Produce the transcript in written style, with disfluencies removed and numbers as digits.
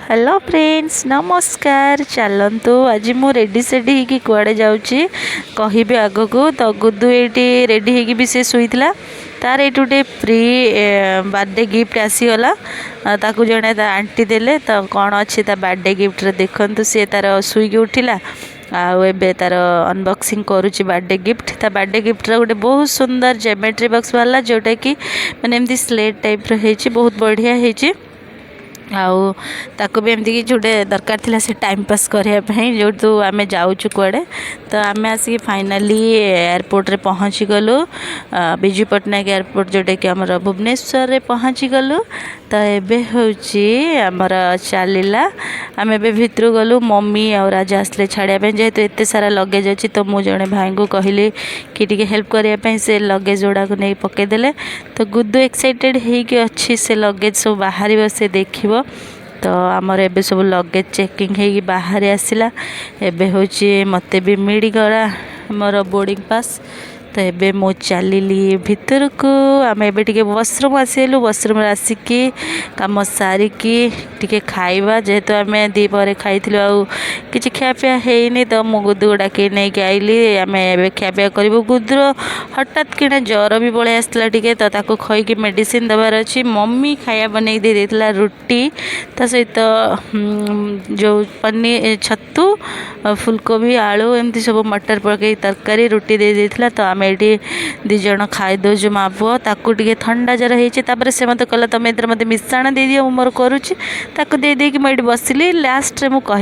Hello friends नमस्कार। चलतु आज मु रेडी सेडी होगी कुआड़े जाऊँगी कहबी आग को। तो गुद्दू ये रेडी होगी भी सी शुईला तार ये गोटे फ्री बर्थडे गिफ्ट आसीगला ताकू जड़े आंटी देले। तो कौन अच्छी बर्थडे गिफ्ट देखु सी तार शुईकी उठिला आबे तार अनबॉक्सिंग करुच्ची बर्थडे गिफ्ट। ता बर्थडे गिफ्ट गोटे बहुत सुंदर ज्योमेट्री बॉक्स वाला जोटा कि माने एमती स्लेट टाइप रही बहुत बढ़िया है। आउ ताको भी एमती कि जोटे दरकार थिला से टाइम पास करने जो तो आम जाऊँ कुआड़े। तो आम आसिक फाइनाली एयरपोर्ट रे पहुँची गलु विजु पट्टनायक एयरपोर्ट जोटा कि आम भुवनेश्वर रे पहुँची गलु। तो एबे होची आमर चलला आम एबे भितर गलु मम्मी और राज आसले छाड़िया जेहेतु एत सारा लगेज अच्छी। तो मुझे जड़े भाई को कहली कि टिके हेल्प करने से लगेज गुड़ा को नहीं पकईदेले। तो गुद्दू एक्साइटेड होगी अच्छी से लगेज सब बाहर से देखिब। तो आमर एबे सब लगेज चेकिंग होगी बाहर आसला एबे होची मते भी मिलगला मोर बोर्डिंग पास। तो एबे मो चलली भितर को आम एबे टिके वॉशरूम आसलु वॉशरूम आसिकी कम सारिकी टिके खाइबा जेहेतु आम दीपर खाई कि खियापिया है। तो मु गुद्दू डाक नहीं आइली आम एबे खियापिया करूँ। गुद्दूर हठात किना ज्वर भी पलि आसला टिके तो ताको खईकी मेडिसिन देवार अच्छी। मम्मी खाया बनई दे देला रुटी ता सहित जो पनीर छतु फुलकोबी आलू एमती सब मटर पकई तरकारी रुटी दे देला। तो आम ये दिज खाई दौचु माँ पुओ ताकू टे थंडा जर होता से मत कहला तुम ए मत मिशाण दे दियो मोर करुच्ची ताकू दे देकी मुझे बसिली लास्ट रे मु